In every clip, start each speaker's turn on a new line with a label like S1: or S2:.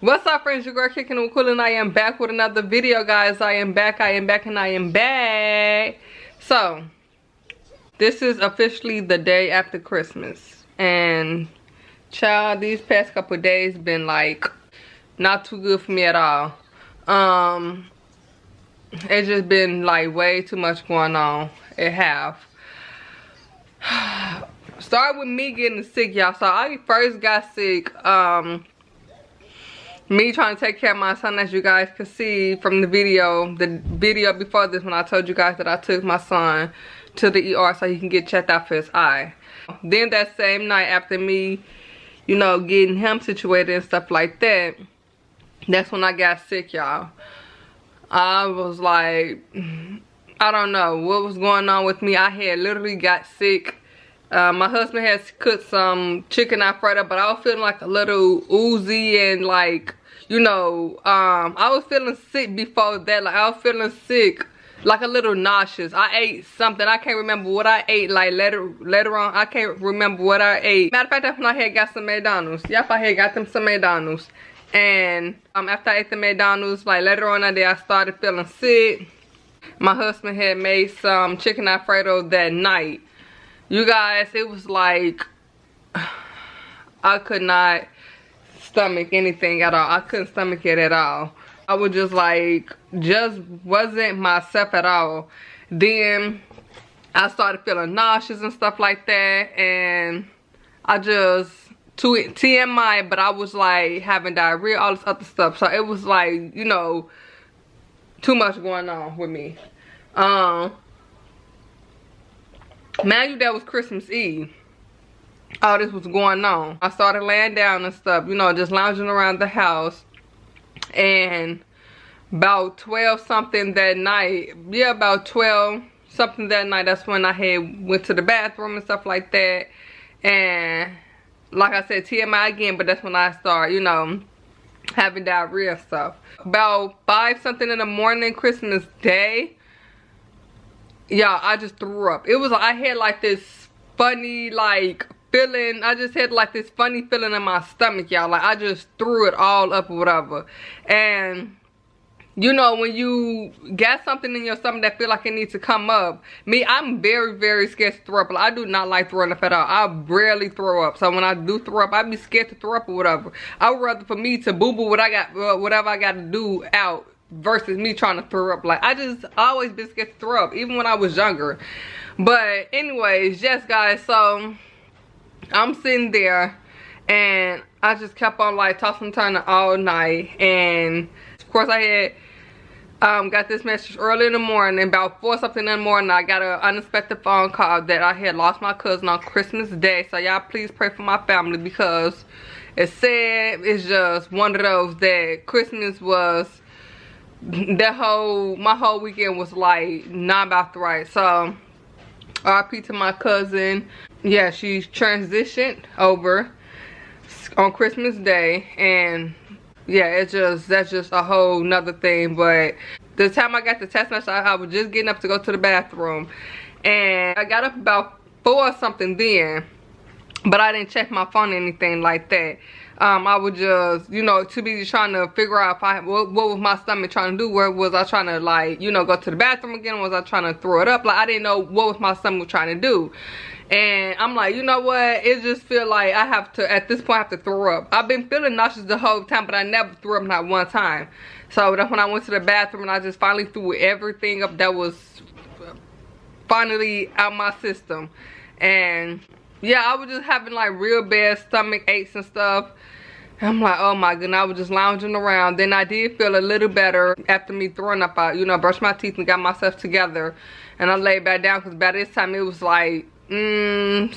S1: What's up, friends? Your girl Kickin with Quela, and I am back with another video, guys. I am back, and I am back. So, this is officially the day after Christmas. And, child, these past couple of days been, like, not too good for me at all. It's just been, like, way too much going on. It have. Start with me getting sick, y'all. So, I first got sick, me trying to take care of my son, as you guys could see from the video before this, when I told you guys that I took my son to the ER so he can get checked out for his eye. Then that same night, after me, you know, getting him situated and stuff like that, that's when I got sick, y'all. I was like, I don't know what was going on with me. I had literally got sick. My husband had cooked some chicken Alfredo, but I was feeling like a little oozy and like, you know, I was feeling sick before that. Like, I was feeling sick, like a little nauseous. I ate something. I can't remember what I ate. Like, later on, I can't remember what I ate. Matter of fact, that's when I had got some McDonald's. Yep, I had got them some McDonald's. And after I ate the McDonald's, like later on that day, I started feeling sick. My husband had made some chicken Alfredo that night. You guys, it was like, I could not stomach anything at all. I couldn't stomach it at all. I was just like, just wasn't myself at all. Then I started feeling nauseous and stuff like that, and I just, TMI, but I was like having diarrhea, all this other stuff. So it was like, you know, too much going on with me. Man, you, that was Christmas Eve. All this was going on. I started laying down and stuff, you know, just lounging around the house. And about 12 something that night, yeah, about 12 something that night, that's when I had went to the bathroom and stuff like that. And like I said, TMI again, but that's when I started, you know, having diarrhea and stuff. About 5 something in the morning, Christmas Day, yeah, I just threw up. It was, I had like this funny like feeling. I just had like this funny feeling in my stomach, y'all. Like I just threw it all up or whatever. And you know, when you got something in your stomach that feel like it needs to come up, me, I'm very, very scared to throw up. Like, I do not like throwing up at all. I rarely throw up. So when I do throw up, I be scared to throw up or whatever. I would rather for me to boo-boo whatever I got to do out versus me trying to throw up. Like, I always been scared to throw up, even when I was younger. But anyways, yes, guys, so I'm sitting there and I just kept on like tossing and turning all night. And of course I had got this message early in the morning, about 4 something in the morning. I got an unexpected phone call that I had lost my cousin on Christmas Day. So y'all please pray for my family, because it's sad. It's just one of those that Christmas was, my whole weekend was like not about right. So RP to my cousin. Yeah, she transitioned over on Christmas Day, and yeah, that's just a whole nother thing. But the time I got the text message, I was just getting up to go to the bathroom, and I got up about 4 something then, but I didn't check my phone or anything like that. I was just, you know, too busy trying to figure out what was my stomach trying to do. Where was I trying to, like, you know, go to the bathroom again? Was I trying to throw it up? Like, I didn't know what was my stomach trying to do. And I'm like, you know what? It just feel like I have to, at this point, I have to throw up. I've been feeling nauseous the whole time, but I never threw up, not one time. So that's when I went to the bathroom and I just finally threw everything up that was finally out my system. And yeah, I was just having like real bad stomach aches and stuff. I'm like, oh my goodness, I was just lounging around. Then I did feel a little better after me throwing up. I, you know, brushed my teeth and got myself together. And I laid back down, because by this time it was like 6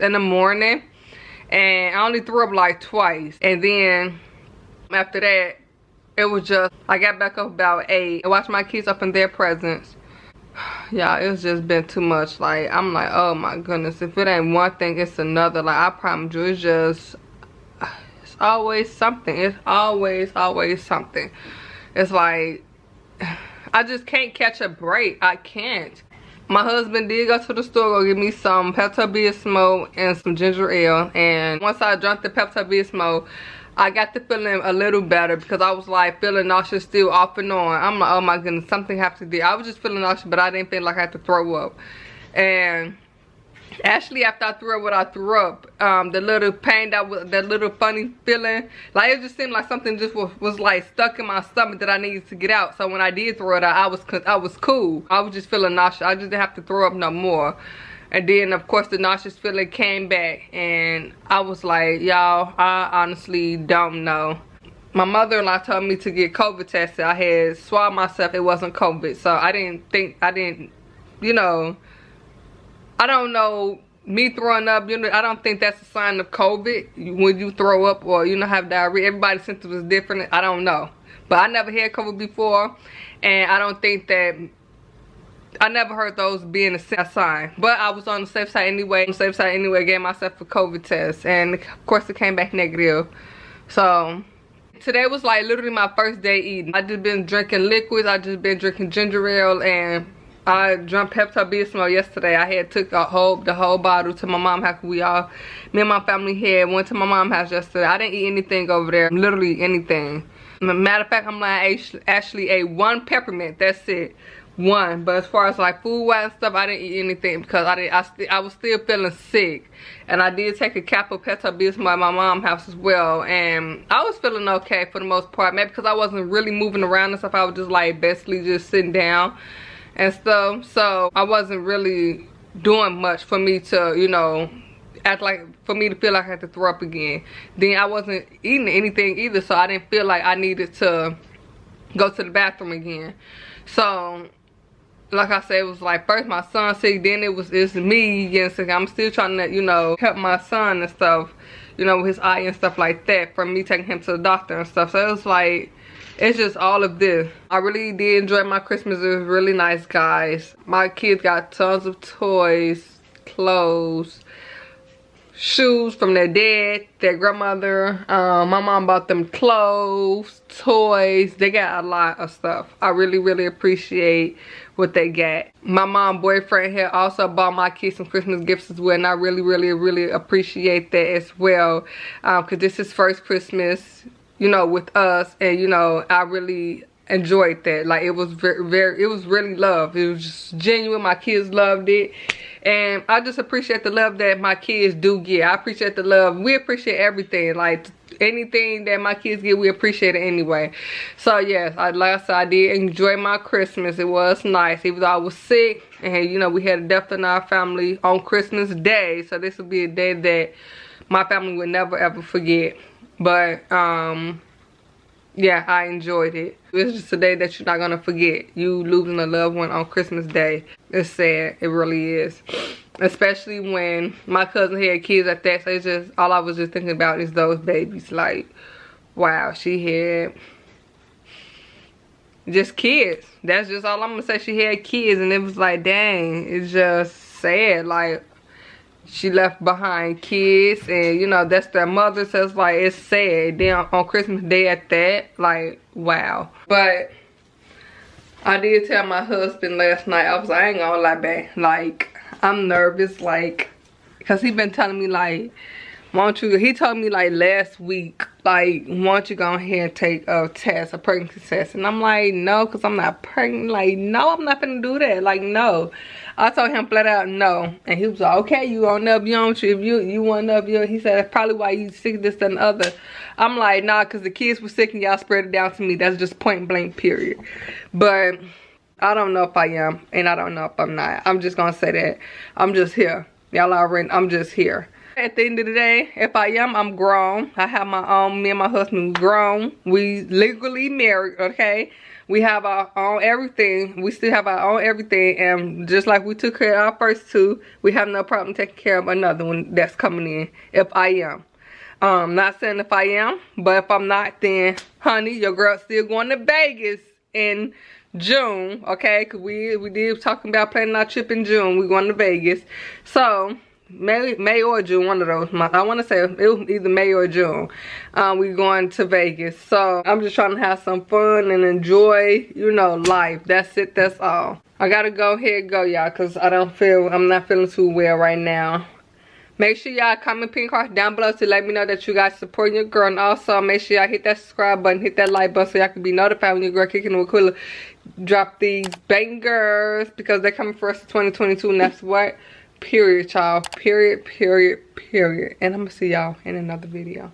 S1: in the morning. And I only threw up like twice. And then after that, it was just, I got back up about 8. I watched my kids up in their presents. Yeah, it's just been too much. Like, I'm like, oh my goodness, if it ain't one thing, it's another. Like, I promise you, it's just, it's always something. It's always something. It's like, I just can't catch a break. I can't. My husband did go to the store, go get me some Pepto-Bismol and some ginger ale. And once I drank the Pepto-Bismol, I got to feeling a little better because I was like feeling nauseous still off and on. I'm like, oh my goodness, something has to do. I was just feeling nauseous, but I didn't feel like I had to throw up. And actually, after I threw up what I threw up, the little pain that little funny feeling, like it just seemed like something just was like stuck in my stomach that I needed to get out. So when I did throw it out, I was cool. I was just feeling nauseous. I just didn't have to throw up no more. And then of course the nauseous feeling came back, and I was like, y'all, I honestly don't know. My mother-in-law told me to get COVID tested. I had swallowed myself, it wasn't COVID. So I didn't, you know, I don't know, me throwing up, you know, I don't think that's a sign of COVID. When you throw up or, you know, have diarrhea, everybody's symptoms is different. I don't know. But I never had COVID before, and I don't think that, I never heard those being a sign. But I was on the safe side anyway. Gave myself a COVID test, and of course it came back negative. So today was like literally my first day eating. I just been drinking liquids. I just been drinking ginger ale, and I drank Pepto-Bismol yesterday. I had took the whole bottle to my mom's house. Me and my family went to my mom's house yesterday. I didn't eat anything over there, literally anything. Matter of fact, I'm like, actually ate one peppermint. That's it. One. But as far as like food wise and stuff, I didn't eat anything because I was still feeling sick. And I did take a cap of Pepto-Bismol at my mom's house as well, and I was feeling okay for the most part. Maybe because I wasn't really moving around and stuff. I was just like basically just sitting down and stuff. So I wasn't really doing much for me to, you know, for me to feel like I had to throw up again. Then I wasn't eating anything either, so I didn't feel like I needed to go to the bathroom again. So like I said, it was like first my son sick, then it's me getting sick. I'm still trying to, you know, help my son and stuff, you know, with his eye and stuff like that, from me taking him to the doctor and stuff. So it was like, it's just all of this. I really did enjoy my Christmas. It was really nice, guys. My kids got tons of toys, clothes, shoes from their dad, their grandmother. My mom bought them clothes, toys. They got a lot of stuff. I really, really appreciate what they got. My mom boyfriend here also bought my kids some Christmas gifts as well, and I really, really, really appreciate that as well, because this is first Christmas, you know, with us, and you know, I really enjoyed that. Like, it was it was really love. It was just genuine. My kids loved it, and I just appreciate the love that my kids do get. I appreciate the love. We appreciate everything. Like, anything that my kids get, we appreciate it anyway. So yes, like I said, I did enjoy my Christmas. It was nice, even though I was sick, and you know, we had a death in our family on Christmas Day, so this will be a day that my family would never ever forget. But yeah, I enjoyed it. It's just a day that you're not gonna forget. You losing a loved one on Christmas Day. It's sad. It really is. Especially when my cousin had kids at that. So it's just, all I was just thinking about is those babies. Like, wow, she had just kids. That's just all I'm gonna say. She had kids, and it was like, dang, it's just sad. Like, she left behind kids, and you know, that's their mother, so it's like, it's sad. Then on Christmas Day at that, like, wow. But I did tell my husband last night, I was like, I ain't gonna lie, babe, like, I'm nervous, like, because he been telling me, like, he told me like last week, like, why don't you go ahead and take a test, a pregnancy test? And I'm like, no, because I'm not pregnant. Like, no, I'm not gonna do that. Like, no. I told him flat out no. And he was like, okay, you on up, you don't you? If you want up, you. He said, that's probably why you sick, this and the other. I'm like, nah, because the kids were sick and y'all spread it down to me. That's just point blank, period. But I don't know if I am, and I don't know if I'm not. I'm just gonna say that I'm just here. Y'all already, I'm just here. At the end of the day, if I am, I'm grown. I have my own, me and my husband grown. We legally married, okay? We have our own everything. We still have our own everything. And just like we took care of our first two, we have no problem taking care of another one that's coming in, if I am. Not saying if I am, but if I'm not, then, honey, your girl's still going to Vegas in June, okay? Because we did talking about planning our trip in June. We're going to Vegas. So May or June, one of those months. I want to say it was either May or June. We're going to Vegas. So I'm just trying to have some fun and enjoy, you know, life. That's it. That's all. I gotta go ahead and go, y'all, because I'm not feeling too well right now. Make sure y'all comment pink heart down below to let me know that you guys supporting your girl. And also make sure y'all hit that subscribe button, hit that like button so y'all can be notified when your girl Kickin with Quela drop these bangers, because they're coming for us in 2022, and that's what? Period, y'all. Period, period, period. And I'm gonna see y'all in another video.